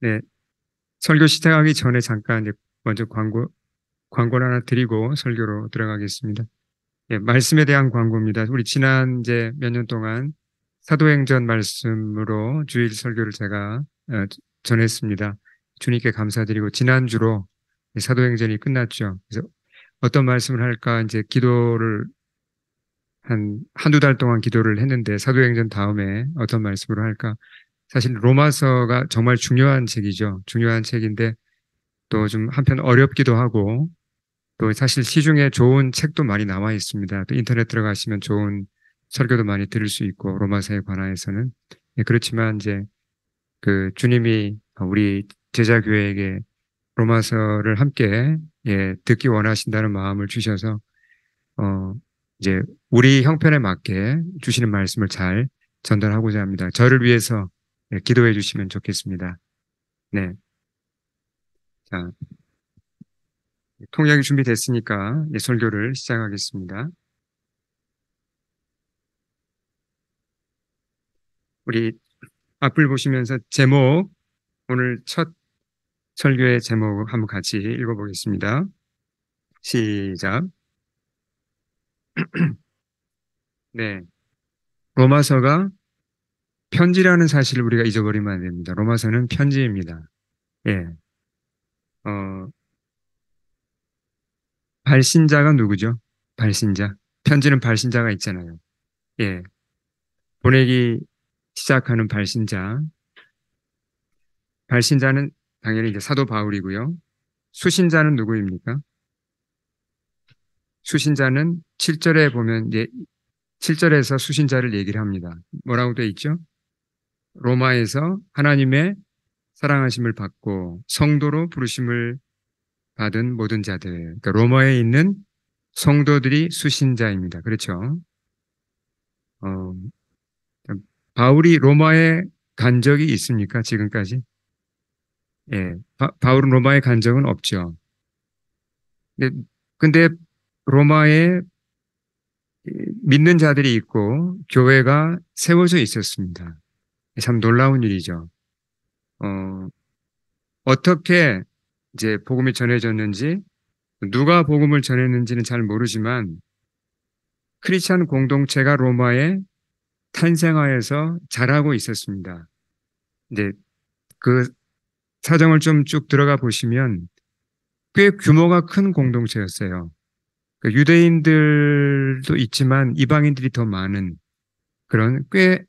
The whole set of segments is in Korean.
네, 설교 시작하기 전에 잠깐 이제 먼저 광고를 하나 드리고 설교로 들어가겠습니다. 예, 말씀에 대한 광고입니다. 우리 지난 이제 몇 년 동안 사도행전 말씀으로 주일 설교를 제가 전했습니다. 주님께 감사드리고 지난주로 사도행전이 끝났죠. 그래서 어떤 말씀을 할까 이제 기도를 한두 달 동안 기도를 했는데 사도행전 다음에 어떤 말씀으로 할까? 사실 로마서가 정말 중요한 책이죠. 중요한 책인데 또 좀 한편 어렵기도 하고 또 사실 시중에 좋은 책도 많이 나와 있습니다. 또 인터넷 들어가시면 좋은 설교도 많이 들을 수 있고 로마서에 관하여서는 예, 그렇지만 이제 그 주님이 우리 제자교회에게 로마서를 함께 예, 듣기 원하신다는 마음을 주셔서 어 이제 우리 형편에 맞게 주시는 말씀을 잘 전달하고자 합니다. 저를 위해서 예, 기도해 주시면 좋겠습니다. 네. 자, 통역이 준비됐으니까 예, 설교를 시작하겠습니다. 우리 앞을 보시면서 제목, 오늘 첫 설교의 제목 한번 같이 읽어보겠습니다. 시작. 네. 로마서가 편지라는 사실을 우리가 잊어버리면 안 됩니다. 로마서는 편지입니다. 예. 어, 발신자가 누구죠? 발신자. 편지는 발신자가 있잖아요. 예. 보내기 시작하는 발신자. 발신자는 당연히 이제 사도 바울이고요. 수신자는 누구입니까? 수신자는 7절에 보면 이제 7절에서 수신자를 얘기를 합니다. 뭐라고 돼 있죠? 로마에서 하나님의 사랑하심을 받고 성도로 부르심을 받은 모든 자들. 그러니까 로마에 있는 성도들이 수신자입니다. 그렇죠? 어, 바울이 로마에 간 적이 있습니까? 지금까지? 예. 바울은 로마에 간 적은 없죠. 근데, 근데 로마에 믿는 자들이 있고 교회가 세워져 있었습니다. 참 놀라운 일이죠. 어, 어떻게 이제 복음이 전해졌는지 누가 복음을 전했는지는 잘 모르지만 크리스찬 공동체가 로마에 탄생하여서 자라고 있었습니다. 이제 그 사정을 좀 쭉 들어가 보시면 꽤 규모가 큰 공동체였어요. 그 유대인들도 있지만 이방인들이 더 많은 그런 꽤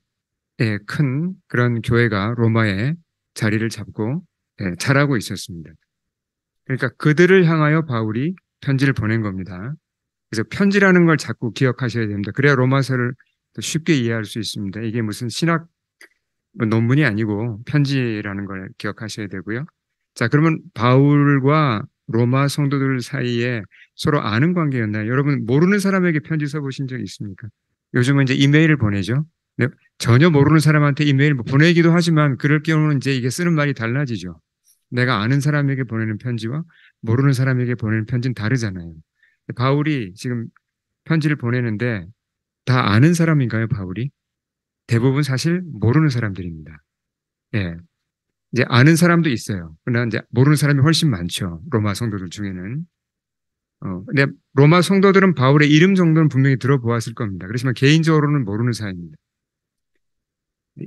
예, 큰 그런 교회가 로마에 자리를 잡고 예, 자라고 있었습니다. 그러니까 그들을 향하여 바울이 편지를 보낸 겁니다. 그래서 편지라는 걸 자꾸 기억하셔야 됩니다. 그래야 로마서를 더 쉽게 이해할 수 있습니다. 이게 무슨 신학 논문이 아니고 편지라는 걸 기억하셔야 되고요. 자, 그러면 바울과 로마 성도들 사이에 서로 아는 관계였나요? 여러분 모르는 사람에게 편지 써보신 적 있습니까? 요즘은 이제 이메일을 보내죠. 네, 전혀 모르는 사람한테 이메일 보내기도 하지만 그럴 경우는 이제 이게 쓰는 말이 달라지죠. 내가 아는 사람에게 보내는 편지와 모르는 사람에게 보내는 편지는 다르잖아요. 바울이 지금 편지를 보내는데 다 아는 사람인가요, 바울이? 대부분 사실 모르는 사람들입니다. 예. 이제 아는 사람도 있어요. 그러나 이제 모르는 사람이 훨씬 많죠. 로마 성도들 중에는. 근데 로마 성도들은 바울의 이름 정도는 분명히 들어보았을 겁니다. 그렇지만 개인적으로는 모르는 사이입니다.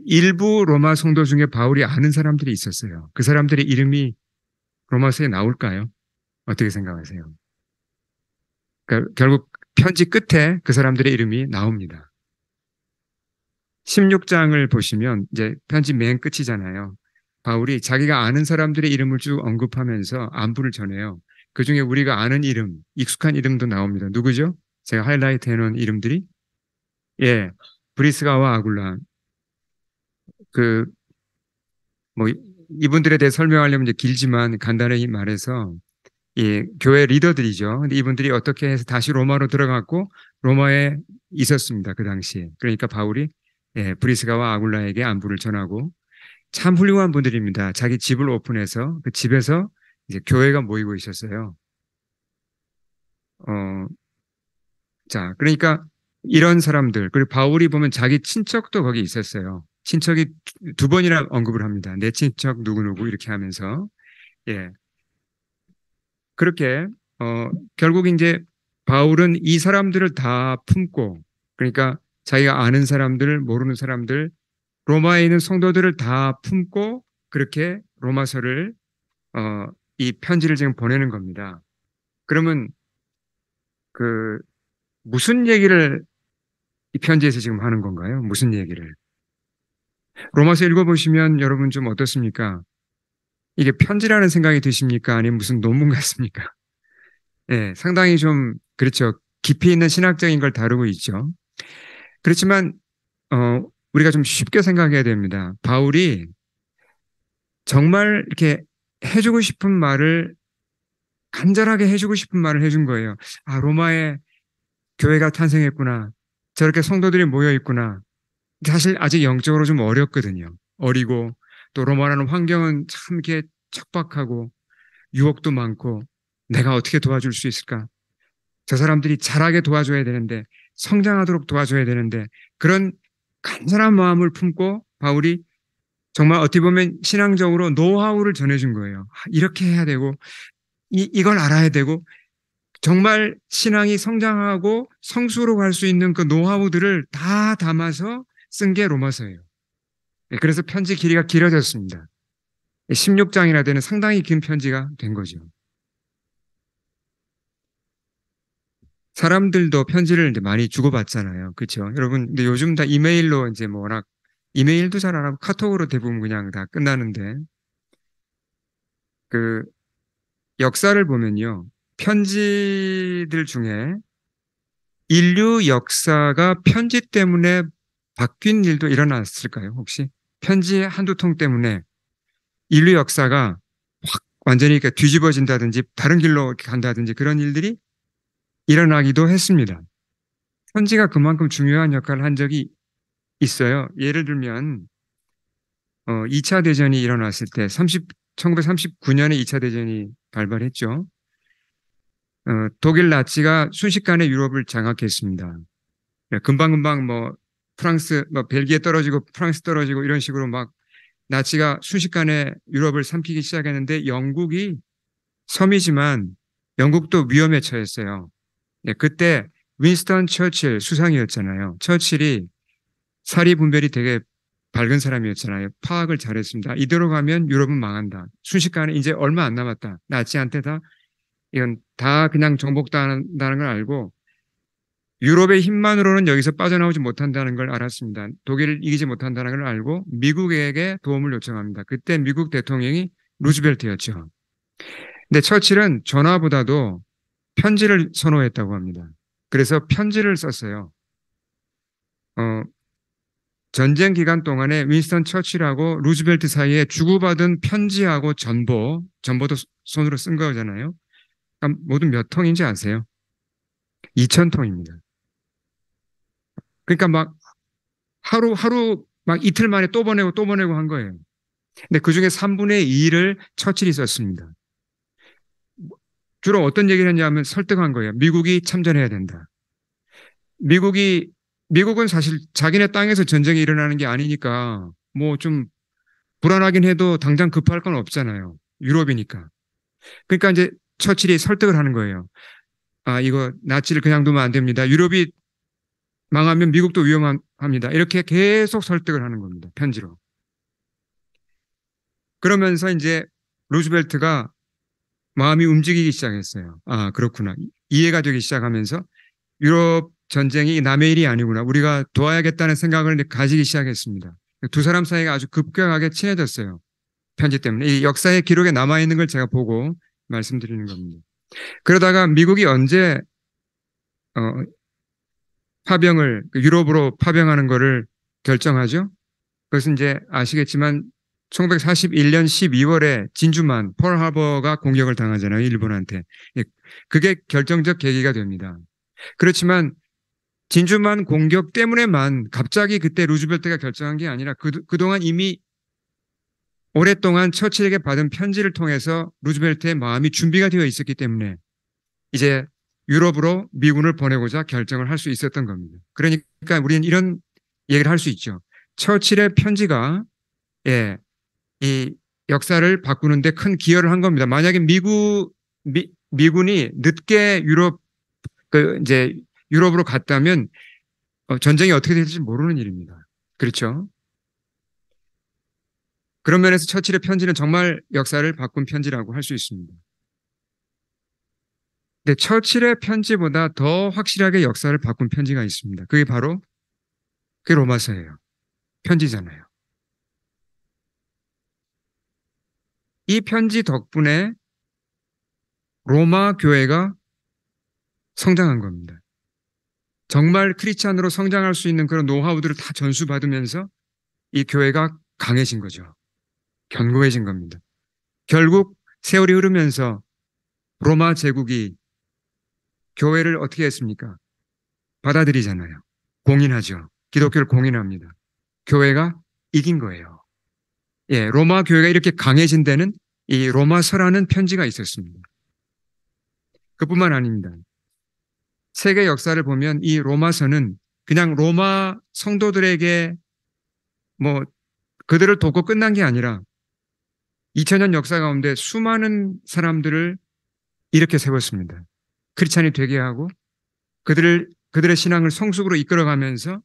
일부 로마 성도 중에 바울이 아는 사람들이 있었어요. 그 사람들의 이름이 로마서에 나올까요? 어떻게 생각하세요? 그러니까 결국 편지 끝에 그 사람들의 이름이 나옵니다. 16장을 보시면 이제 편지 맨 끝이잖아요. 바울이 자기가 아는 사람들의 이름을 쭉 언급하면서 안부를 전해요. 그 중에 우리가 아는 이름, 익숙한 이름도 나옵니다. 누구죠? 제가 하이라이트 해놓은 이름들이 예, 브리스가와 아굴라. 그 뭐 이분들에 대해 설명하려면 이제 길지만 간단히 말해서 이 교회 리더들이죠. 근데 이분들이 어떻게 해서 다시 로마로 들어갔고 로마에 있었습니다. 그 당시에. 그러니까 바울이 예, 브리스가와 아굴라에게 안부를 전하고 참 훌륭한 분들입니다. 자기 집을 오픈해서 그 집에서 이제 교회가 모이고 있었어요. 어, 자, 그러니까 이런 사람들, 그리고 바울이 보면 자기 친척도 거기 있었어요. 친척이 두 번이나 언급을 합니다. 내 친척 누구누구 이렇게 하면서. 예. 그렇게, 결국 이제 바울은 이 사람들을 다 품고, 그러니까 자기가 아는 사람들, 모르는 사람들, 로마에 있는 성도들을 다 품고 그렇게 로마서를, 이 편지를 지금 보내는 겁니다. 그러면 그, 무슨 얘기를 이 편지에서 지금 하는 건가요? 무슨 얘기를? 로마서 읽어보시면 여러분 좀 어떻습니까? 이게 편지라는 생각이 드십니까? 아니면 무슨 논문 같습니까? 예, 상당히 좀, 그렇죠. 깊이 있는 신학적인 걸 다루고 있죠. 그렇지만, 우리가 좀 쉽게 생각해야 됩니다. 바울이 정말 이렇게 해주고 싶은 말을, 간절하게 해주고 싶은 말을 해준 거예요. 아, 로마에 교회가 탄생했구나. 저렇게 성도들이 모여 있구나. 사실 아직 영적으로 좀 어렵거든요. 어리고, 또 로마라는 환경은 참 이렇게 척박하고, 유혹도 많고, 내가 어떻게 도와줄 수 있을까? 저 사람들이 잘하게 도와줘야 되는데, 성장하도록 도와줘야 되는데, 그런 간절한 마음을 품고 바울이 정말 어떻게 보면 신앙적으로 노하우를 전해준 거예요. 이렇게 해야 되고, 이걸 알아야 되고, 정말 신앙이 성장하고 성수로 갈 수 있는 그 노하우들을 다 담아서 쓴 게 로마서예요. 그래서 편지 길이가 길어졌습니다. 16장이나 되는 상당히 긴 편지가 된 거죠. 사람들도 편지를 이제 많이 주고받잖아요. 그렇죠? 여러분, 근데 요즘 다 이메일로 이제 뭐 워낙 이메일도 잘 안 하고 카톡으로 대부분 그냥 다 끝나는데 그 역사를 보면요. 편지들 중에 인류 역사가 편지 때문에 바뀐 일도 일어났을까요? 혹시? 편지 한두 통 때문에 인류 역사가 확 완전히 이렇게 뒤집어진다든지 다른 길로 이렇게 간다든지 그런 일들이 일어나기도 했습니다. 편지가 그만큼 중요한 역할을 한 적이 있어요. 예를 들면 2차 대전이 일어났을 때 1939년에 2차 대전이 발발했죠. 독일 나치가 순식간에 유럽을 장악했습니다. 금방금방 뭐 프랑스, 뭐 벨기에 떨어지고 프랑스 떨어지고 이런 식으로 막 나치가 순식간에 유럽을 삼키기 시작했는데 영국이 섬이지만 영국도 위험에 처했어요. 네, 그때 윈스턴 처칠 수상이었잖아요. 처칠이 사리 분별이 되게 밝은 사람이었잖아요. 파악을 잘했습니다. 이대로 가면 유럽은 망한다. 순식간에 이제 얼마 안 남았다. 나치한테 다 이건 다 그냥 정복당한다는 걸 알고 유럽의 힘만으로는 여기서 빠져나오지 못한다는 걸 알았습니다. 독일을 이기지 못한다는 걸 알고 미국에게 도움을 요청합니다. 그때 미국 대통령이 루즈벨트였죠. 근데 처칠은 전화보다도 편지를 선호했다고 합니다. 그래서 편지를 썼어요. 어, 전쟁 기간 동안에 윈스턴 처칠하고 루즈벨트 사이에 주고받은 편지하고 전보도 손으로 쓴 거잖아요. 그러니까 모두 몇 통인지 아세요? 2,000통입니다. 그러니까 막 하루 막 이틀 만에 또 보내고 또 보내고 한 거예요. 근데 그 중에 3분의 2를 처칠이 썼습니다. 주로 어떤 얘기를 했냐면 설득한 거예요. 미국이 참전해야 된다. 미국은 사실 자기네 땅에서 전쟁이 일어나는 게 아니니까 뭐 좀 불안하긴 해도 당장 급할 건 없잖아요. 유럽이니까. 그러니까 이제 처칠이 설득을 하는 거예요. 아, 이거 나치를 그냥 두면 안 됩니다. 유럽이 망하면 미국도 위험합니다. 이렇게 계속 설득을 하는 겁니다. 편지로. 그러면서 이제 루즈벨트가 마음이 움직이기 시작했어요. 아, 그렇구나. 이해가 되기 시작하면서 유럽 전쟁이 남의 일이 아니구나. 우리가 도와야겠다는 생각을 가지기 시작했습니다. 두 사람 사이가 아주 급격하게 친해졌어요. 편지 때문에. 이 역사의 기록에 남아있는 걸 제가 보고 말씀드리는 겁니다. 그러다가 미국이 언제 어, 유럽으로 파병하는 거를 결정하죠? 그것은 이제 아시겠지만 1941년 12월에 진주만, 펄하버가 공격을 당하잖아요. 일본한테. 예, 그게 결정적 계기가 됩니다. 그렇지만 진주만 공격 때문에만 갑자기 그때 루즈벨트가 결정한 게 아니라 그동안 이미 오랫동안 처칠에게 받은 편지를 통해서 루즈벨트의 마음이 준비가 되어 있었기 때문에 이제 유럽으로 미군을 보내고자 결정을 할 수 있었던 겁니다. 그러니까 우리는 이런 얘기를 할 수 있죠. 처칠의 편지가 예, 이 역사를 바꾸는데 큰 기여를 한 겁니다. 만약에 미군이 늦게 이제 유럽으로 갔다면 전쟁이 어떻게 될지 모르는 일입니다. 그렇죠? 그런 면에서 처칠의 편지는 정말 역사를 바꾼 편지라고 할 수 있습니다. 근데 처칠의 편지보다 더 확실하게 역사를 바꾼 편지가 있습니다. 그게 바로 그게 로마서예요. 편지잖아요. 이 편지 덕분에 로마 교회가 성장한 겁니다. 정말 크리스찬으로 성장할 수 있는 그런 노하우들을 다 전수받으면서 이 교회가 강해진 거죠. 견고해진 겁니다. 결국 세월이 흐르면서 로마 제국이 교회를 어떻게 했습니까? 받아들이잖아요. 공인하죠. 기독교를 공인합니다. 교회가 이긴 거예요. 예, 로마 교회가 이렇게 강해진 데는 이 로마서라는 편지가 있었습니다. 그뿐만 아닙니다. 세계 역사를 보면 이 로마서는 그냥 로마 성도들에게 뭐 그들을 돕고 끝난 게 아니라 2000년 역사 가운데 수많은 사람들을 이렇게 세웠습니다. 크리스찬이 되게 하고 그들의 신앙을 성숙으로 이끌어가면서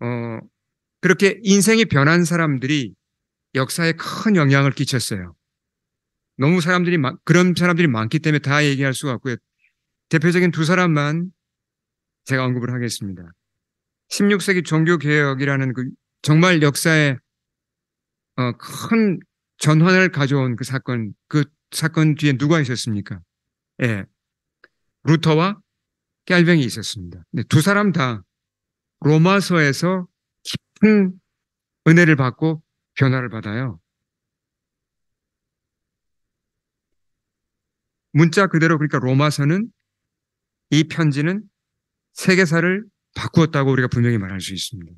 어, 그렇게 인생이 변한 사람들이 역사에 큰 영향을 끼쳤어요. 너무 그런 사람들이 많기 때문에 다 얘기할 수가 없고요. 대표적인 두 사람만 제가 언급을 하겠습니다. 16세기 종교개혁이라는 그 정말 역사에 큰 전환을 가져온 그 사건 뒤에 누가 있었습니까? 예, 루터와 깔뱅이 있었습니다. 근데 두 사람 다 로마서에서 깊은 은혜를 받고 변화를 받아요. 문자 그대로 그러니까 로마서는 이 편지는 세계사를 바꾸었다고 우리가 분명히 말할 수 있습니다.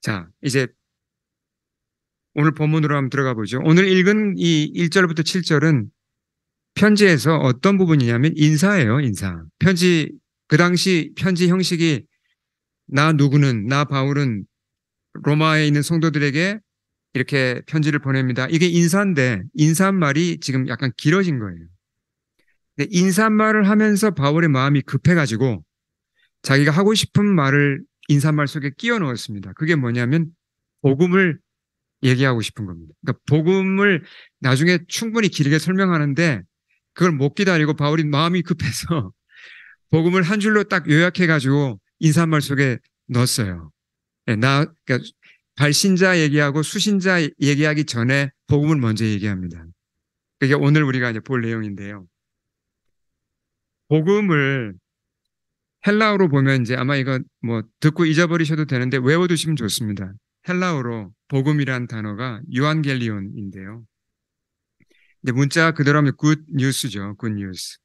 자, 이제 오늘 본문으로 한번 들어가 보죠. 오늘 읽은 이 1절부터 7절은 편지에서 어떤 부분이냐면 인사예요, 인사. 그 당시 편지 형식이 나 바울은 로마에 있는 성도들에게 이렇게 편지를 보냅니다. 이게 인사인데 인사말이 지금 약간 길어진 거예요. 근데 인사말을 하면서 바울의 마음이 급해가지고 자기가 하고 싶은 말을 인사말 속에 끼워 넣었습니다. 그게 뭐냐면 복음을 얘기하고 싶은 겁니다. 그러니까 복음을 나중에 충분히 길게 설명하는데 그걸 못 기다리고 바울이 마음이 급해서 복음을 한 줄로 딱 요약해가지고 인사말 속에 넣었어요. 네, 그러니까 발신자 얘기하고 수신자 얘기하기 전에 복음을 먼저 얘기합니다. 그게 오늘 우리가 이제 볼 내용인데요. 복음을 헬라어로 보면 이제 아마 이거 뭐 듣고 잊어버리셔도 되는데 외워두시면 좋습니다. 헬라어로 복음이란 단어가 유안겔리온인데요. 근데 문자 그대로 하면 굿 뉴스죠. 굿 뉴스.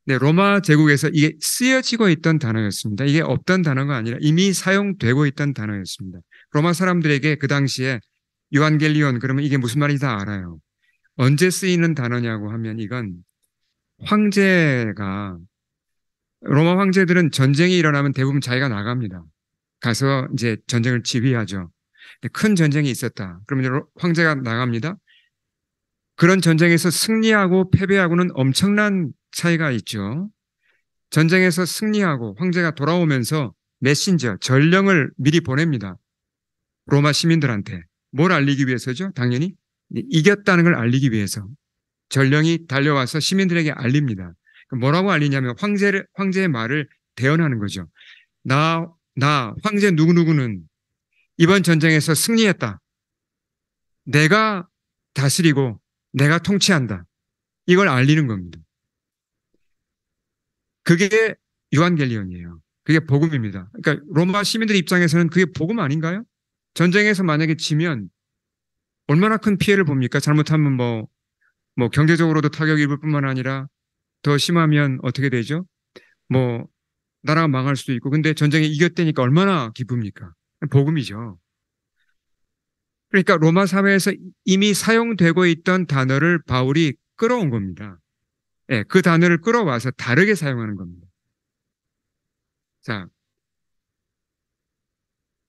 네, 로마 제국에서 이게 쓰여지고 있던 단어였습니다. 이게 없던 단어가 아니라 이미 사용되고 있던 단어였습니다. 로마 사람들에게 그 당시에 유안겔리온 그러면 이게 무슨 말인지 다 알아요. 언제 쓰이는 단어냐고 하면 이건 황제가 로마 황제들은 전쟁이 일어나면 대부분 자기가 나갑니다. 가서 이제 전쟁을 지휘하죠. 큰 전쟁이 있었다. 그러면 황제가 나갑니다. 그런 전쟁에서 승리하고 패배하고는 엄청난 차이가 있죠. 전쟁에서 승리하고 황제가 돌아오면서 메신저, 전령을 미리 보냅니다. 로마 시민들한테. 뭘 알리기 위해서죠? 당연히 이겼다는 걸 알리기 위해서. 전령이 달려와서 시민들에게 알립니다. 뭐라고 알리냐면 황제의 말을 대언하는 거죠. 황제 누구누구는 이번 전쟁에서 승리했다. 내가 다스리고 내가 통치한다. 이걸 알리는 겁니다. 그게 유한겔리온이에요. 그게 복음입니다. 그러니까 로마 시민들 입장에서는 그게 복음 아닌가요? 전쟁에서 만약에 지면 얼마나 큰 피해를 봅니까? 잘못하면 뭐 경제적으로도 타격이 입을 뿐만 아니라 더 심하면 어떻게 되죠? 뭐 나라가 망할 수도 있고 근데 전쟁에 이겼다니까 얼마나 기쁩니까? 복음이죠. 그러니까 로마 사회에서 이미 사용되고 있던 단어를 바울이 끌어온 겁니다. 예, 그 단어를 끌어와서 다르게 사용하는 겁니다. 자,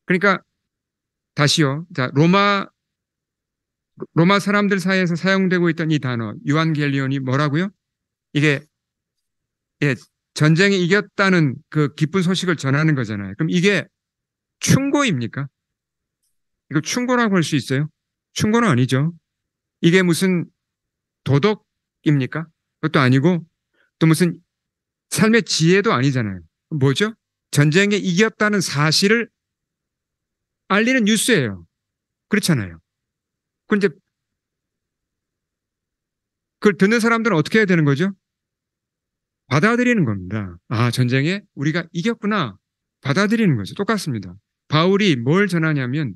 그러니까 다시요. 자, 로마 사람들 사이에서 사용되고 있던 이 단어, 유한겔리온이 뭐라고요? 이게, 예, 전쟁에 이겼다는 그 기쁜 소식을 전하는 거잖아요. 그럼 이게 충고입니까? 이거 충고라고 할 수 있어요? 충고는 아니죠. 이게 무슨 도덕입니까? 그것도 아니고, 또 무슨 삶의 지혜도 아니잖아요. 뭐죠? 전쟁에 이겼다는 사실을 알리는 뉴스예요. 그렇잖아요. 그 이제 그걸 듣는 사람들은 어떻게 해야 되는 거죠? 받아들이는 겁니다. 아, 전쟁에 우리가 이겼구나. 받아들이는 거죠. 똑같습니다. 바울이 뭘 전하냐면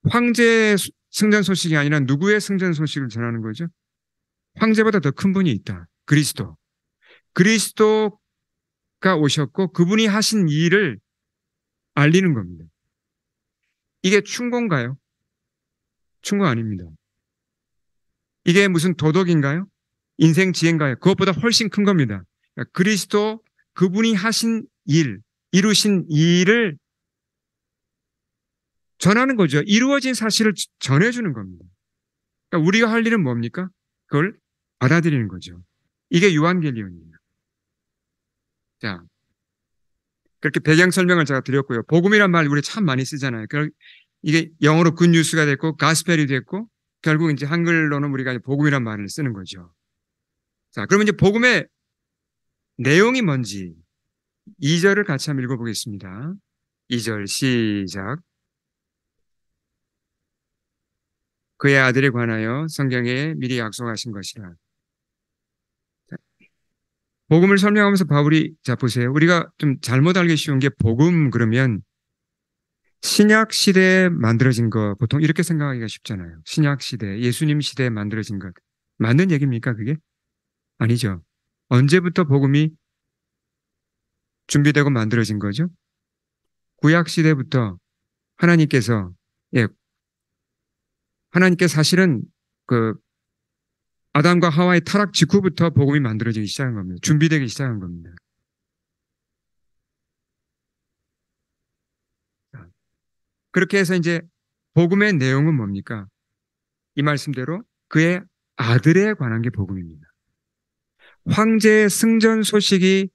황제의 승전 소식이 아니라 누구의 승전 소식을 전하는 거죠? 황제보다 더 큰 분이 있다. 그리스도. 그리스도가 오셨고 그분이 하신 일을 알리는 겁니다. 이게 충고인가요? 충고 아닙니다. 이게 무슨 도덕인가요? 인생 지혜인가요? 그것보다 훨씬 큰 겁니다. 그러니까 그리스도 그분이 하신 일, 이루신 일을 전하는 거죠. 이루어진 사실을 전해주는 겁니다. 그러니까 우리가 할 일은 뭡니까? 그걸 받아들이는 거죠. 이게 유한겔리온입니다. 자, 그렇게 배경 설명을 제가 드렸고요. 복음이란 말 우리 참 많이 쓰잖아요. 이게 영어로 굿뉴스가 됐고 가스펠이 됐고 결국 이제 한글로는 우리가 복음이란 말을 쓰는 거죠. 자, 그러면 이제 복음의 내용이 뭔지 2절을 같이 한번 읽어보겠습니다. 2절 시작. 그의 아들에 관하여 성경에 미리 약속하신 것이라. 복음을 설명하면서 바울이, 자 보세요. 우리가 좀 잘못 알기 쉬운 게 복음 그러면 신약 시대에 만들어진 거 보통 이렇게 생각하기가 쉽잖아요. 신약 시대, 예수님 시대에 만들어진 것. 맞는 얘기입니까 그게? 아니죠. 언제부터 복음이 준비되고 만들어진 거죠? 구약 시대부터 하나님께서, 예, 하나님께 사실은 그 아담과 하와의 타락 직후부터 복음이 만들어지기 시작한 겁니다. 준비되기 시작한 겁니다. 그렇게 해서 이제 복음의 내용은 뭡니까? 이 말씀대로 그의 아들에 관한 게 복음입니다. 황제의 승전 소식이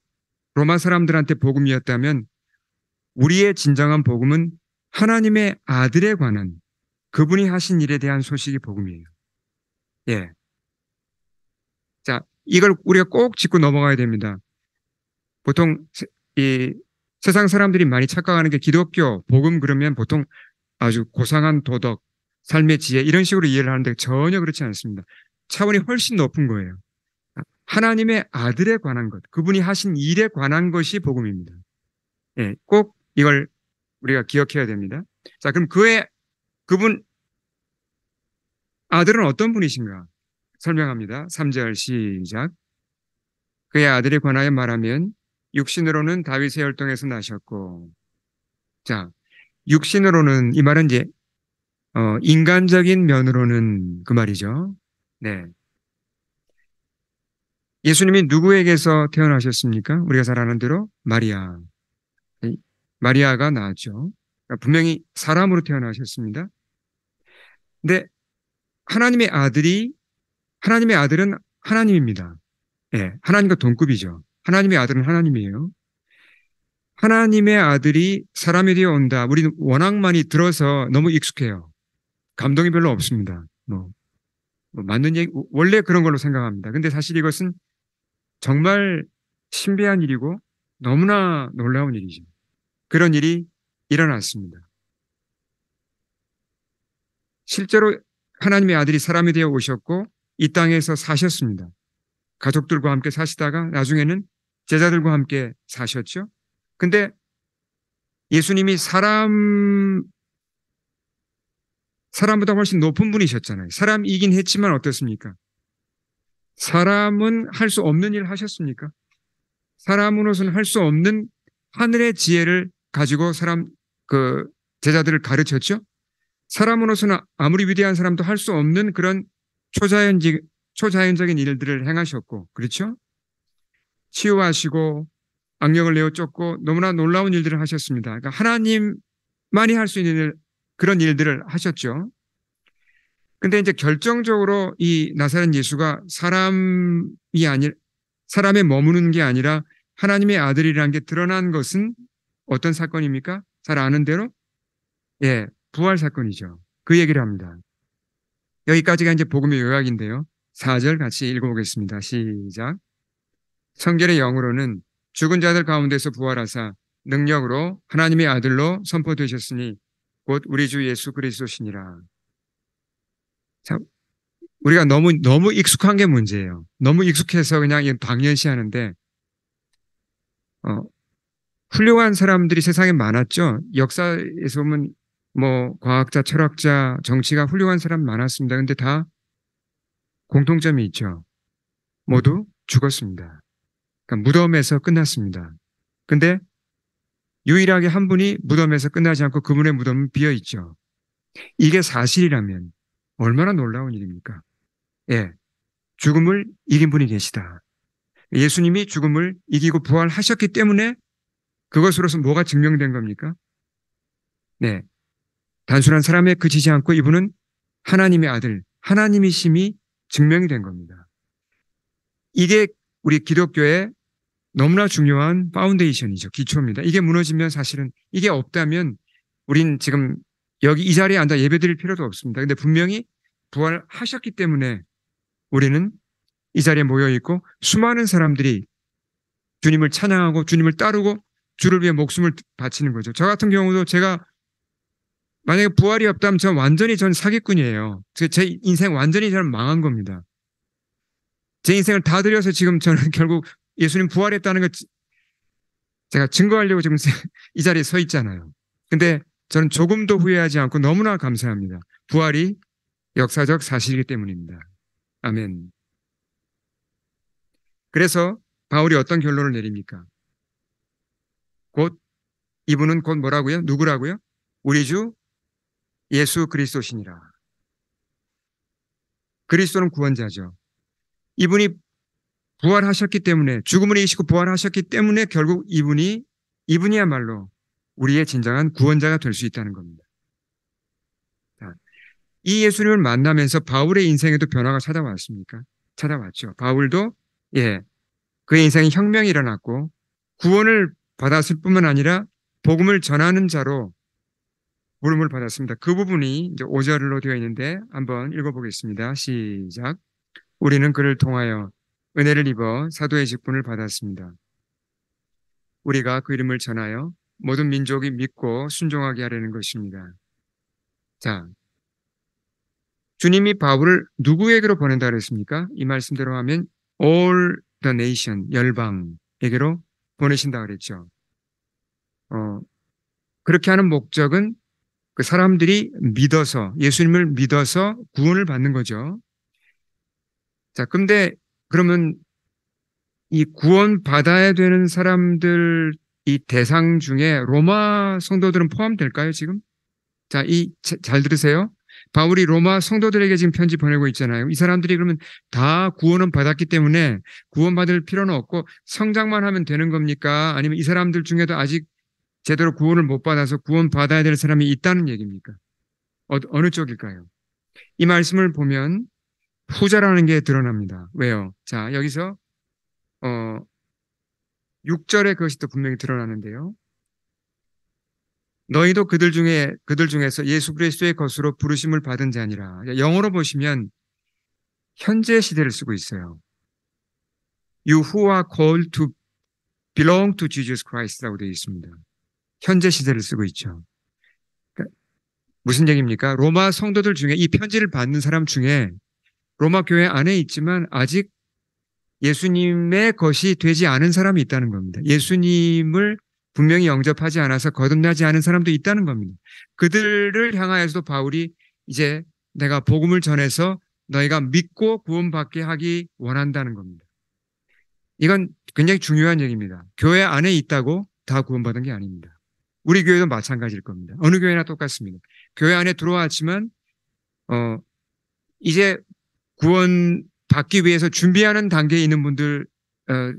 로마 사람들한테 복음이었다면 우리의 진정한 복음은 하나님의 아들에 관한 그분이 하신 일에 대한 소식이 복음이에요. 예. 자, 이걸 우리가 꼭 짚고 넘어가야 됩니다. 보통 이 세상 사람들이 많이 착각하는 게 기독교, 복음 그러면 보통 아주 고상한 도덕, 삶의 지혜 이런 식으로 이해를 하는데 전혀 그렇지 않습니다. 차원이 훨씬 높은 거예요. 하나님의 아들에 관한 것, 그분이 하신 일에 관한 것이 복음입니다. 예, 꼭 이걸 우리가 기억해야 됩니다. 자, 그럼 그분 아들은 어떤 분이신가? 설명합니다. 3절 시작. 그의 아들에 관하여 말하면 육신으로는 다윗의 혈통에서 나셨고, 자, 육신으로는 이 말은 이제 인간적인 면으로는 그 말이죠. 네. 예수님이 누구에게서 태어나셨습니까? 우리가 잘 아는 대로 마리아. 마리아가 낳았죠. 그러니까 분명히 사람으로 태어나셨습니다. 근데 하나님의 아들은 하나님입니다. 예, 하나님과 동급이죠. 하나님의 아들은 하나님이에요. 하나님의 아들이 사람이 되어 온다. 우리는 워낙 많이 들어서 너무 익숙해요. 감동이 별로 없습니다. 뭐 맞는 얘기, 원래 그런 걸로 생각합니다. 근데 사실 이것은 정말 신비한 일이고 너무나 놀라운 일이죠. 그런 일이 일어났습니다. 실제로 하나님의 아들이 사람이 되어 오셨고 이 땅에서 사셨습니다. 가족들과 함께 사시다가 나중에는 제자들과 함께 사셨죠. 근데 예수님이 사람보다 훨씬 높은 분이셨잖아요. 사람이긴 했지만 어떻습니까? 사람은 할 수 없는 일 하셨습니까? 사람으로서는 할 수 없는 하늘의 지혜를 가지고 제자들을 가르쳤죠? 사람으로서는 아무리 위대한 사람도 할 수 없는 그런 초자연적인 일들을 행하셨고, 그렇죠? 치유하시고, 악령을 내어 쫓고, 너무나 놀라운 일들을 하셨습니다. 그러니까 하나님만이 할 수 있는 일, 그런 일들을 하셨죠. 근데 이제 결정적으로 이 나사렛 예수가 사람에 머무는 게 아니라 하나님의 아들이라는 게 드러난 것은 어떤 사건입니까? 잘 아는 대로? 예, 부활 사건이죠. 그 얘기를 합니다. 여기까지가 이제 복음의 요약인데요. 4절 같이 읽어보겠습니다. 시작. 성결의 영으로는 죽은 자들 가운데서 부활하사 능력으로 하나님의 아들로 선포되셨으니 곧 우리 주 예수 그리스도시니라. 자, 우리가 너무 익숙한 게 문제예요. 너무 익숙해서 그냥 당연시하는데 어, 훌륭한 사람들이 세상에 많았죠. 역사에서 보면 뭐 과학자, 철학자, 정치가 훌륭한 사람 많았습니다. 근데 다 공통점이 있죠. 모두 죽었습니다. 그러니까 무덤에서 끝났습니다. 근데 유일하게 한 분이 무덤에서 끝나지 않고 그분의 무덤은 비어 있죠. 이게 사실이라면 얼마나 놀라운 일입니까? 예, 죽음을 이긴 분이 계시다. 예수님이 죽음을 이기고 부활하셨기 때문에 그것으로서 뭐가 증명된 겁니까? 네, 단순한 사람에 그치지 않고 이분은 하나님의 아들, 하나님이심이 증명이 된 겁니다. 이게 우리 기독교의 너무나 중요한 파운데이션이죠. 기초입니다. 이게 무너지면 사실은 이게 없다면 우린 지금 여기 이 자리에 앉아 예배드릴 필요도 없습니다. 근데 분명히 부활하셨기 때문에 우리는 이 자리에 모여 있고 수많은 사람들이 주님을 찬양하고 주님을 따르고 주를 위해 목숨을 바치는 거죠. 저 같은 경우도 제가 만약에 부활이 없다면 전 사기꾼이에요. 제 인생 완전히 저는 망한 겁니다. 제 인생을 다 들여서 지금 저는 결국 예수님 부활했다는 걸 제가 증거하려고 지금 이 자리에 서 있잖아요. 근데 저는 조금도 후회하지 않고 너무나 감사합니다. 부활이 역사적 사실이기 때문입니다. 아멘. 그래서 바울이 어떤 결론을 내립니까? 이분은 곧 뭐라고요? 누구라고요? 우리 주 예수 그리스도시니라. 그리스도는 구원자죠. 이분이 부활하셨기 때문에 죽음을 이기시고 부활하셨기 때문에 결국 이분이야말로 우리의 진정한 구원자가 될 수 있다는 겁니다. 자, 이 예수님을 만나면서 바울의 인생에도 변화가 찾아왔습니까? 찾아왔죠. 바울도 그의 인생에 혁명이 일어났고 구원을 받았을 뿐만 아니라 복음을 전하는 자로 부름을 받았습니다. 그 부분이 이제 5절로 되어 있는데 한번 읽어보겠습니다. 시작. 우리는 그를 통하여 은혜를 입어 사도의 직분을 받았습니다. 우리가 그 이름을 전하여 모든 민족이 믿고 순종하게 하려는 것입니다. 자, 주님이 바울을 누구에게로 보낸다 그랬습니까? 이 말씀대로 하면 all the nation, 열방에게로 보내신다 그랬죠. 그렇게 하는 목적은 그 사람들이 예수님을 믿어서 구원을 받는 거죠. 자, 근데 그러면 이 구원 받아야 되는 사람들 이 대상 중에 로마 성도들은 포함될까요, 지금? 자, 잘 들으세요. 바울이 로마 성도들에게 지금 편지 보내고 있잖아요. 이 사람들이 그러면 다 구원은 받았기 때문에 구원받을 필요는 없고 성장만 하면 되는 겁니까? 아니면 이 사람들 중에도 아직 제대로 구원을 못 받아서 구원 받아야 될 사람이 있다는 얘기입니까? 어느 쪽일까요? 이 말씀을 보면 후자라는 게 드러납니다. 왜요? 자, 여기서 6절에 그것이 또 분명히 드러나는데요. 너희도 그들 중에서 예수 그리스도의 것으로 부르심을 받은 자니라. 영어로 보시면 현재 시대를 쓰고 있어요. You who are called to belong to Jesus Christ라고 되어 있습니다. 현재 시대를 쓰고 있죠. 그러니까 무슨 얘기입니까? 로마 성도들 중에 이 편지를 받는 사람 중에 로마 교회 안에 있지만 아직 예수님의 것이 되지 않은 사람이 있다는 겁니다. 예수님을 분명히 영접하지 않아서 거듭나지 않은 사람도 있다는 겁니다. 그들을 향하여서도 바울이 이제 내가 복음을 전해서 너희가 믿고 구원받게 하기 원한다는 겁니다. 이건 굉장히 중요한 얘기입니다. 교회 안에 있다고 다 구원받은 게 아닙니다. 우리 교회도 마찬가지일 겁니다. 어느 교회나 똑같습니다. 교회 안에 들어왔지만 이제 구원 받기 위해서 준비하는 단계에 있는 분들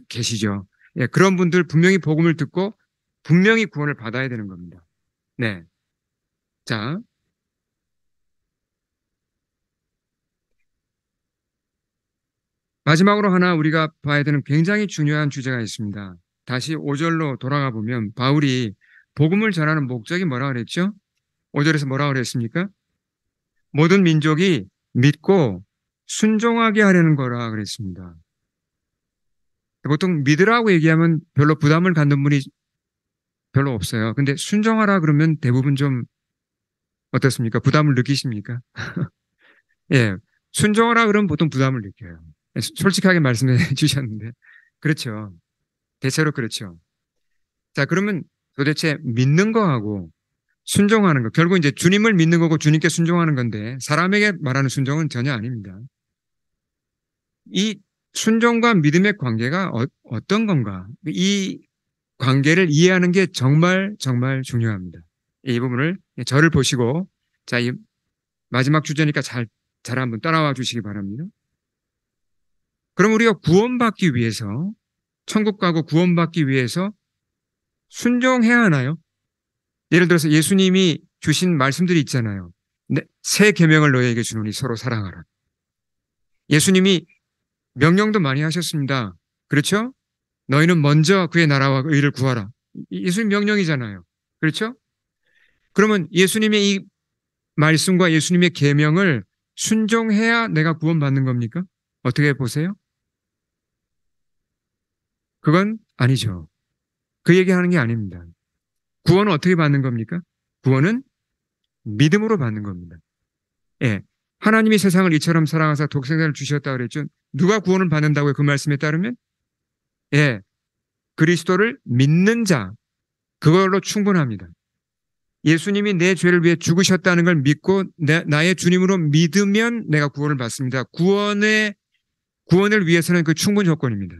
계시죠. 예, 그런 분들 분명히 복음을 듣고 분명히 구원을 받아야 되는 겁니다. 네. 자, 마지막으로 하나 우리가 봐야 되는 굉장히 중요한 주제가 있습니다. 다시 5절로 돌아가 보면 바울이 복음을 전하는 목적이 뭐라 그랬죠? 5절에서 뭐라 그랬습니까? 모든 민족이 믿고 순종하게 하려는 거라 그랬습니다. 보통 믿으라고 얘기하면 별로 부담을 갖는 분이 별로 없어요. 근데 순종하라 그러면 대부분 좀 어떻습니까? 부담을 느끼십니까? 예. 순종하라 그러면 보통 부담을 느껴요. 솔직하게 말씀해 주셨는데. 그렇죠. 대체로 그렇죠. 자, 그러면 도대체 믿는 거하고 순종하는 거. 결국 이제 주님을 믿는 거고 주님께 순종하는 건데 사람에게 말하는 순종은 전혀 아닙니다. 이 순종과 믿음의 관계가 어떤 건가? 이 관계를 이해하는 게 정말 정말 중요합니다. 이 부분을 저를 보시고 자, 이 마지막 주제니까 잘 한번 따라와 주시기 바랍니다. 그럼 우리가 구원받기 위해서 천국 가고 구원받기 위해서 순종해야 하나요? 예를 들어서 예수님이 주신 말씀들이 있잖아요. 새 계명을 너희에게 주노니 서로 사랑하라. 예수님이 명령도 많이 하셨습니다. 그렇죠? 너희는 먼저 그의 나라와 의를 구하라. 예수님 명령이잖아요. 그렇죠? 그러면 예수님의 이 말씀과 예수님의 계명을 순종해야 내가 구원받는 겁니까? 어떻게 보세요? 그건 아니죠. 그 얘기하는 게 아닙니다. 구원은 어떻게 받는 겁니까? 구원은 믿음으로 받는 겁니다. 예. 하나님이 세상을 이처럼 사랑하사 독생자를 주셨다 그랬죠. 누가 구원을 받는다고요? 그 말씀에 따르면? 예. 그리스도를 믿는 자. 그걸로 충분합니다. 예수님이 내 죄를 위해 죽으셨다는 걸 믿고 나의 주님으로 믿으면 내가 구원을 받습니다. 구원을 위해서는 그 충분 조건입니다.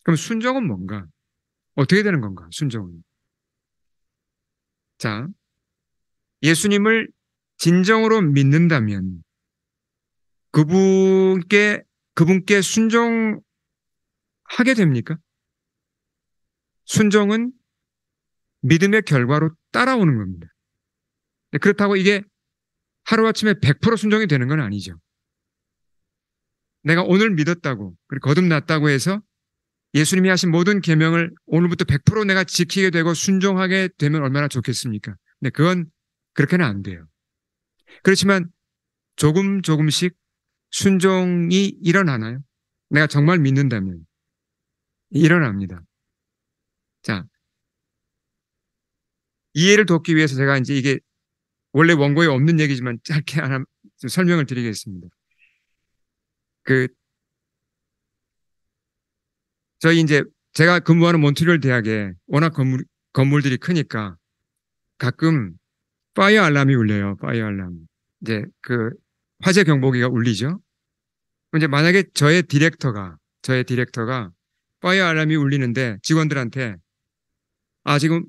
그럼 순종은 뭔가? 어떻게 되는 건가? 순종은. 자, 예수님을 진정으로 믿는다면 그분께 순종하게 됩니까? 순종은 믿음의 결과로 따라오는 겁니다. 그렇다고 이게 하루아침에 100% 순종이 되는 건 아니죠. 내가 오늘 믿었다고, 그리고 거듭났다고 해서 예수님이 하신 모든 계명을 오늘부터 100% 내가 지키게 되고 순종하게 되면 얼마나 좋겠습니까? 근데 그건 그렇게는 안 돼요. 그렇지만 조금씩 순종이 일어나나요? 내가 정말 믿는다면 일어납니다. 자, 이해를 돕기 위해서 제가 이제 이게 원래 원고에 없는 얘기지만 짧게 하나 좀 설명을 드리겠습니다. 저희 이제 제가 근무하는 몬트리올 대학에 워낙 건물들이 크니까 가끔 파이어 알람이 울려요. 파이어 알람. 이제 그 화재 경보기가 울리죠. 이제 만약에 저의 디렉터가 파이어 알람이 울리는데 직원들한테 지금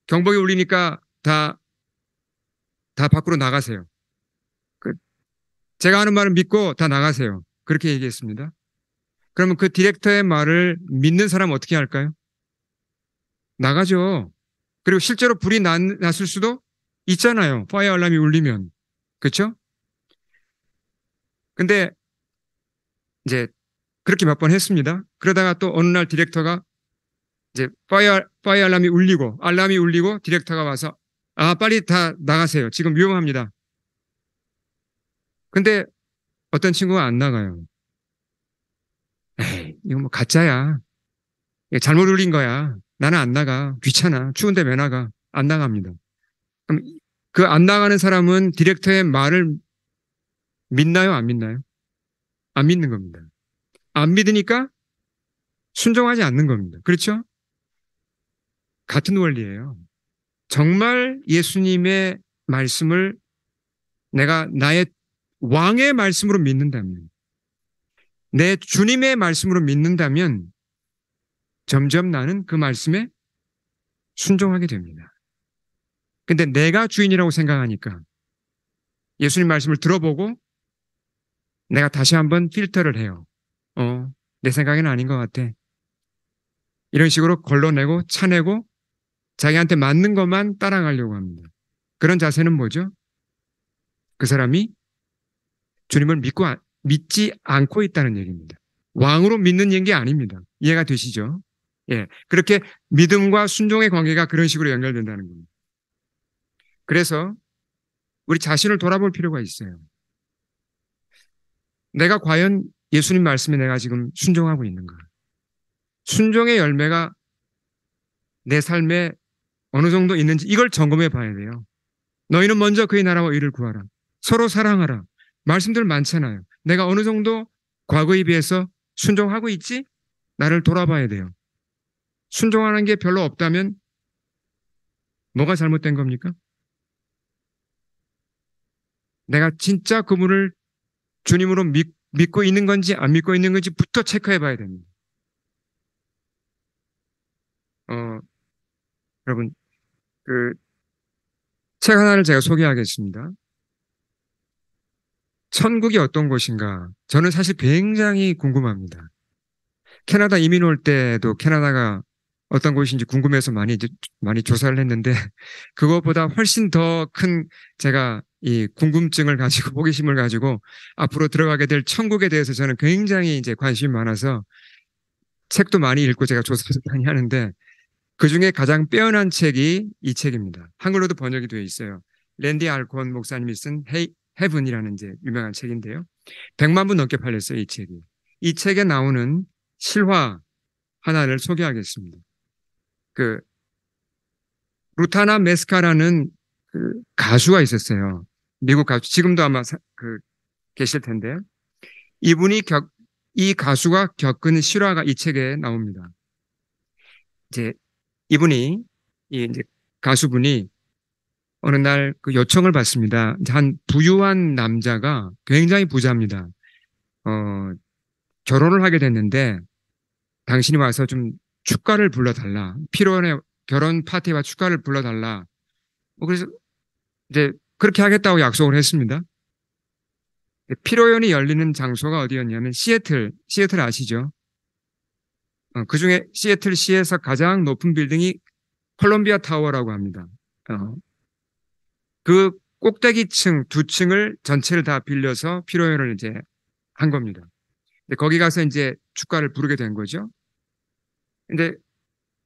경보기 울리니까 다 밖으로 나가세요. 제가 하는 말을 믿고 다 나가세요. 그렇게 얘기했습니다. 그러면 그 디렉터의 말을 믿는 사람은 어떻게 할까요? 나가죠. 그리고 실제로 불이 났을 수도 있잖아요. 파이어 알람이 울리면. 그렇죠? 근데 이제 그렇게 몇 번 했습니다. 그러다가 또 어느 날 디렉터가 이제 파이어 알람이 울리고 디렉터가 와서 빨리 다 나가세요. 지금 위험합니다. 근데 어떤 친구가 안 나가요. 에이, 이거 뭐 가짜야. 잘못 울린 거야. 나는 안 나가. 귀찮아. 추운데 왜 나가? 안 나갑니다. 그럼 그 안 나가는 사람은 디렉터의 말을 믿나요? 안 믿나요? 안 믿는 겁니다. 안 믿으니까 순종하지 않는 겁니다. 그렇죠? 같은 원리예요. 정말 예수님의 말씀을 내가 나의 왕의 말씀으로 믿는다면, 내 주님의 말씀으로 믿는다면 점점 나는 그 말씀에 순종하게 됩니다. 근데 내가 주인이라고 생각하니까 예수님 말씀을 들어보고 내가 다시 한번 필터를 해요. 내 생각에는 아닌 것 같아. 이런 식으로 걸러내고 차내고 자기한테 맞는 것만 따라가려고 합니다. 그런 자세는 뭐죠? 그 사람이 주님을 믿지 않고 있다는 얘기입니다. 왕으로 믿는 게 아닙니다. 이해가 되시죠? 예. 그렇게 믿음과 순종의 관계가 그런 식으로 연결된다는 겁니다. 그래서 우리 자신을 돌아볼 필요가 있어요. 내가 과연 예수님 말씀에 내가 지금 순종하고 있는가? 순종의 열매가 내 삶에 어느 정도 있는지 이걸 점검해 봐야 돼요. 너희는 먼저 그의 나라와 의를 구하라. 서로 사랑하라. 말씀들 많잖아요. 내가 어느 정도 과거에 비해서 순종하고 있지? 나를 돌아봐야 돼요. 순종하는 게 별로 없다면 뭐가 잘못된 겁니까? 내가 진짜 그분을 주님으로 믿고 있는 건지 안 믿고 있는 건지부터 체크해 봐야 됩니다. 여러분, 그 책 하나를 제가 소개하겠습니다. 천국이 어떤 곳인가? 저는 사실 굉장히 궁금합니다. 캐나다 이민 올 때도 캐나다가 어떤 곳인지 궁금해서 많이 조사를 했는데 그것보다 훨씬 더 큰 제가 이 궁금증을 가지고 호기심을 가지고 앞으로 들어가게 될 천국에 대해서 저는 굉장히 이제 관심이 많아서 책도 많이 읽고 제가 조사도 많이 하는데 그중에 가장 빼어난 책이 이 책입니다. 한글로도 번역이 되어 있어요. 랜디 알콘 목사님이 쓴 헤븐이라는 이제 유명한 책인데요. 100만 부 넘게 팔렸어요, 이 책이. 이 책에 나오는 실화 하나를 소개하겠습니다. 그 루타나 메스카라는 그 가수가 있었어요. 미국 가수. 지금도 아마 계실 텐데. 이 가수가 겪은 실화가 이 책에 나옵니다. 이제 이분이 이제 가수분이 어느 날 그 요청을 받습니다. 한 부유한 남자가 굉장히 부자입니다. 결혼을 하게 됐는데 당신이 와서 좀 축가를 불러달라. 피로연의 결혼 파티와 축가를 불러달라. 그래서 이제 그렇게 하겠다고 약속을 했습니다. 피로연이 열리는 장소가 어디였냐면 시애틀 아시죠? 그중에 시애틀 시에서 가장 높은 빌딩이 콜롬비아 타워라고 합니다. 그 꼭대기층 두 층을 전체를 다 빌려서 피로연을 이제 한 겁니다. 거기 가서 이제 축가를 부르게 된 거죠. 근데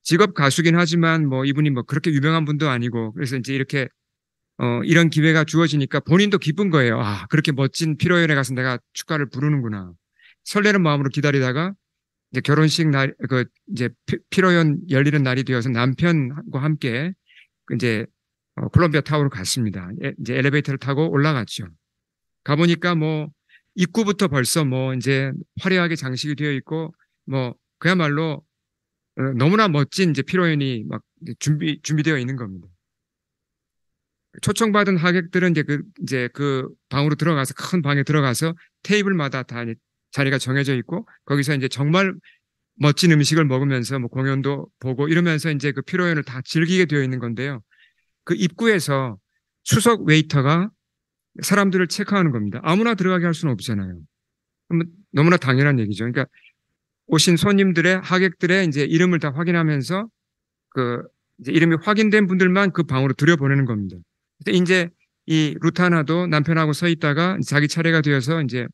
직업 가수긴 하지만 뭐 이분이 뭐 그렇게 유명한 분도 아니고 그래서 이제 이렇게 이런 기회가 주어지니까 본인도 기쁜 거예요. 아, 그렇게 멋진 피로연에 가서 내가 축가를 부르는구나. 설레는 마음으로 기다리다가 이제 결혼식 날, 이제 피로연 열리는 날이 되어서 남편과 함께 이제 콜롬비아 타워로 갔습니다. 이제 엘리베이터를 타고 올라갔죠. 가보니까 뭐 입구부터 벌써 뭐 이제 화려하게 장식이 되어 있고 뭐 그야말로 너무나 멋진 이제 피로연이 막 준비되어 있는 겁니다. 초청받은 하객들은 이제 그 방으로 들어가서 큰 방에 들어가서 테이블마다 다 자리가 정해져 있고 거기서 이제 정말 멋진 음식을 먹으면서 뭐 공연도 보고 이러면서 이제 그 피로연을 다 즐기게 되어 있는 건데요. 그 입구에서 수석 웨이터가 사람들을 체크하는 겁니다. 아무나 들어가게 할 수는 없잖아요. 너무나 당연한 얘기죠. 그러니까 오신 손님들의 하객들의 이제 이름을 다 확인하면서 그 이제 이름이 확인된 분들만 그 방으로 들여보내는 겁니다. 이제 이 루타나도 남편하고 서 있다가 자기 차례가 되어서 이제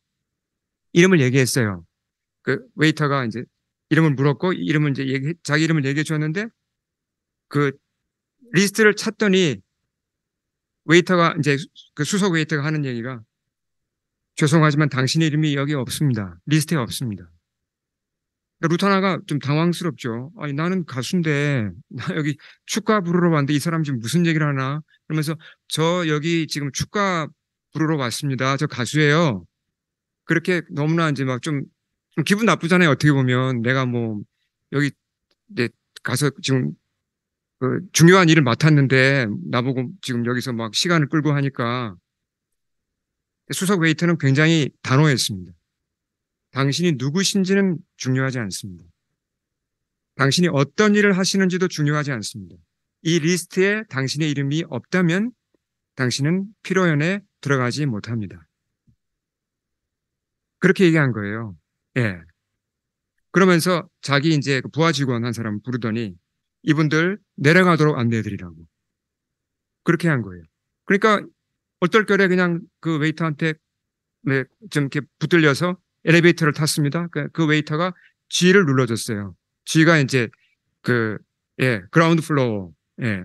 이름을 얘기했어요. 그 웨이터가 이제 이름을 물었고 이름을 이제 자기 이름을 얘기해 줬는데 그 리스트를 찾더니 웨이터가 이제 그 수석 웨이터가 하는 얘기가 죄송하지만 당신의 이름이 여기 없습니다. 리스트에 없습니다. 그러니까 루타나가 좀 당황스럽죠. 아니 나는 가수인데 나 여기 축가 부르러 왔는데 이 사람 지금 무슨 얘기를 하나? 그러면서 저 여기 지금 축가 부르러 왔습니다. 저 가수예요. 그렇게 너무나 이제 막 좀 기분 나쁘잖아요. 어떻게 보면 내가 뭐 여기 이제 가서 지금 그 중요한 일을 맡았는데 나보고 지금 여기서 막 시간을 끌고 하니까 수석 웨이터는 굉장히 단호했습니다. 당신이 누구신지는 중요하지 않습니다. 당신이 어떤 일을 하시는지도 중요하지 않습니다. 이 리스트에 당신의 이름이 없다면 당신은 피로연에 들어가지 못합니다. 그렇게 얘기한 거예요. 예. 그러면서 자기 이제 부하 직원 한 사람 부르더니 이분들 내려가도록 안내해드리라고. 그렇게 한 거예요. 그러니까 얼떨결에 그냥 그 웨이터한테 좀 이렇게 붙들려서 엘리베이터를 탔습니다. 그 웨이터가 G를 눌러줬어요. G가 이제 그라운드 플로어. 예.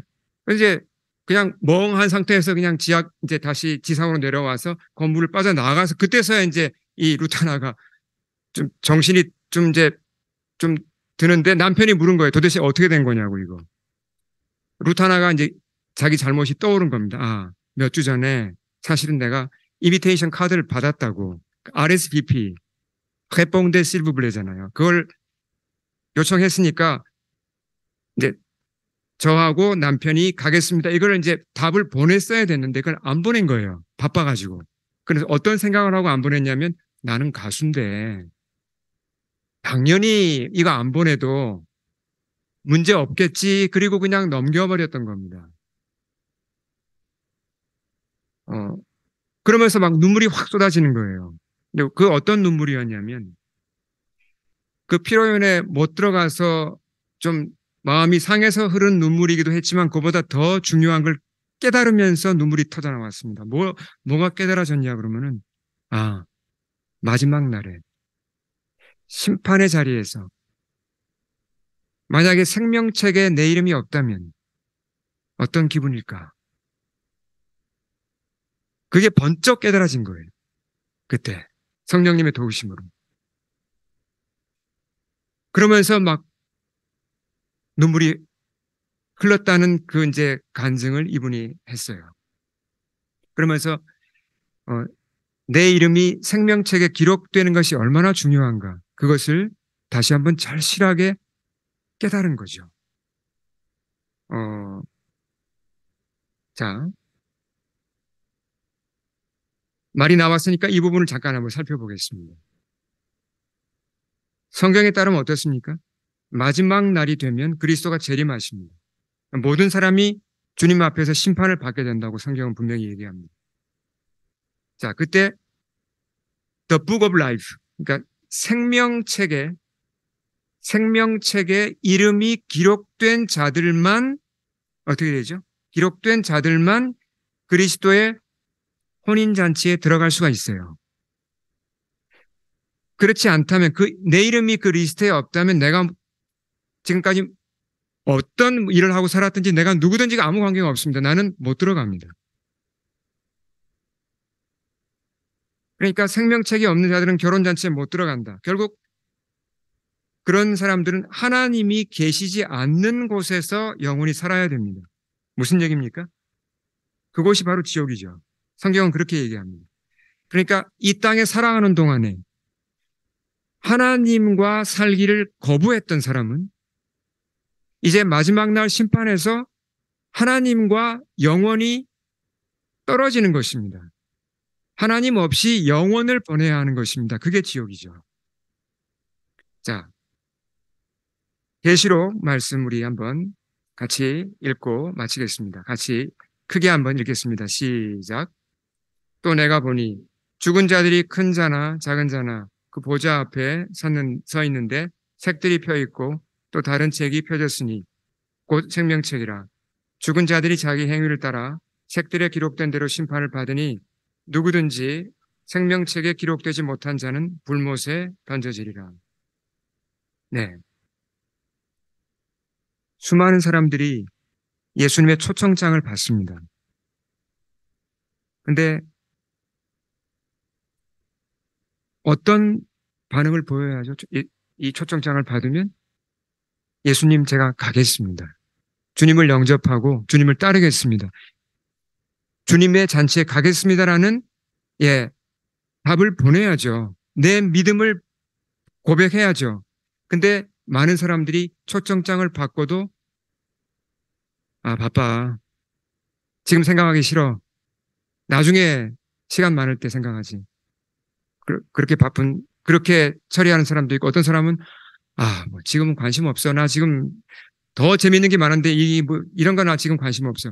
이제 그냥 멍한 상태에서 그냥 이제 다시 지상으로 내려와서 건물을 빠져나가서 그때서야 이제 이 루타나가 좀 정신이 좀 이제 좀 드는데 남편이 물은 거예요. 도대체 어떻게 된 거냐고 이거. 루타나가 이제 자기 잘못이 떠오른 겁니다. 아, 몇 주 전에 사실은 내가 이미테이션 카드를 받았다고. RSVP, 회뽕대 실브블레잖아요. 그걸 요청했으니까 이제 저하고 남편이 가겠습니다. 이걸 이제 답을 보냈어야 됐는데 그걸 안 보낸 거예요. 바빠가지고. 그래서 어떤 생각을 하고 안 보냈냐면 나는 가수인데 당연히 이거 안 보내도 문제 없겠지. 그리고 그냥 넘겨버렸던 겁니다. 그러면서 막 눈물이 확 쏟아지는 거예요. 근데 그 어떤 눈물이었냐면 그 피로연에 못 들어가서 좀 마음이 상해서 흐른 눈물이기도 했지만 그보다 더 중요한 걸 깨달으면서 눈물이 터져 나왔습니다. 뭐가 깨달아졌냐 그러면은 아, 마지막 날에 심판의 자리에서 만약에 생명책에 내 이름이 없다면 어떤 기분일까? 그게 번쩍 깨달아진 거예요. 그때 성령님의 도우심으로. 그러면서 막 눈물이 흘렀다는 그 이제 간증을 이분이 했어요. 그러면서 어, 내 이름이 생명책에 기록되는 것이 얼마나 중요한가 그것을 다시 한번 절실하게 깨달은 거죠. 자, 말이 나왔으니까 이 부분을 잠깐 한번 살펴보겠습니다. 성경에 따르면 어떻습니까? 마지막 날이 되면 그리스도가 재림하십니다. 모든 사람이 주님 앞에서 심판을 받게 된다고 성경은 분명히 얘기합니다. 자, 그때 The Book of Life, 그러니까 생명책에 이름이 기록된 자들만 어떻게 되죠? 기록된 자들만 그리스도의 혼인잔치에 들어갈 수가 있어요. 그렇지 않다면 내 이름이 그 리스트에 없다면 내가 지금까지 어떤 일을 하고 살았든지 내가 누구든지 아무 관계가 없습니다. 나는 못 들어갑니다. 그러니까 생명책이 없는 자들은 결혼잔치에 못 들어간다. 결국 그런 사람들은 하나님이 계시지 않는 곳에서 영원히 살아야 됩니다. 무슨 얘기입니까? 그곳이 바로 지옥이죠. 성경은 그렇게 얘기합니다. 그러니까 이 땅에 살아가는 동안에 하나님과 살기를 거부했던 사람은 이제 마지막 날 심판에서 하나님과 영원히 떨어지는 것입니다. 하나님 없이 영원을 보내야 하는 것입니다. 그게 지옥이죠. 자, 계시록 말씀 우리 한번 같이 읽고 마치겠습니다. 같이 크게 한번 읽겠습니다. 시작. 또 내가 보니 죽은 자들이 큰 자나 작은 자나 그 보좌 앞에 서 있는데 책들이 펴 있고 또 다른 책이 펴졌으니 곧 생명책이라. 죽은 자들이 자기 행위를 따라 책들에 기록된 대로 심판을 받으니 누구든지 생명책에 기록되지 못한 자는 불못에 던져지리라. 네. 수많은 사람들이 예수님의 초청장을 받습니다. 근데 어떤 반응을 보여야 하죠? 이 초청장을 받으면 예수님 제가 가겠습니다. 주님을 영접하고 주님을 따르겠습니다. 주님의 잔치에 가겠습니다라는 답을 보내야죠. 내 믿음을 고백해야죠. 근데 많은 사람들이 초청장을 받고도 아 바빠. 지금 생각하기 싫어. 나중에 시간 많을 때 생각하지. 그렇게 처리하는 사람도 있고 어떤 사람은 뭐 지금은 관심 없어. 나 지금 더 재밌는 게 많은데 이런 거 나 지금 관심 없어.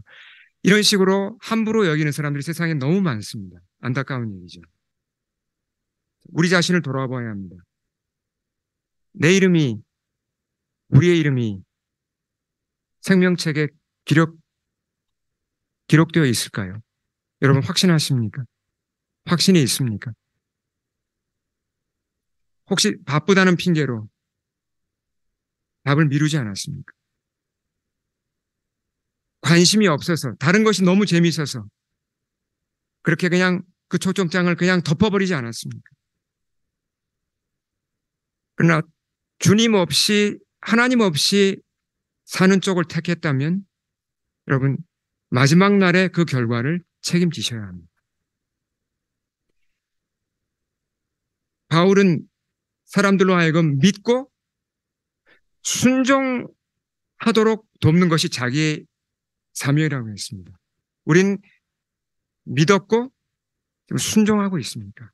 이런 식으로 함부로 여기는 사람들이 세상에 너무 많습니다. 안타까운 얘기죠. 우리 자신을 돌아봐야 합니다. 우리의 이름이 생명책에 기록되어 있을까요? 여러분 확신하십니까? 확신이 있습니까? 혹시 바쁘다는 핑계로 답을 미루지 않았습니까? 관심이 없어서, 다른 것이 너무 재미있어서 그렇게 그냥 그 초청장을 그냥 덮어버리지 않았습니까? 그러나 주님 없이, 하나님 없이 사는 쪽을 택했다면 여러분, 마지막 날에 그 결과를 책임지셔야 합니다. 바울은 사람들로 하여금 믿고 순종하도록 돕는 것이 자기의 사명이라고 했습니다. 우린 믿었고 지금 순종하고 있습니까?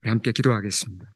함께 기도하겠습니다.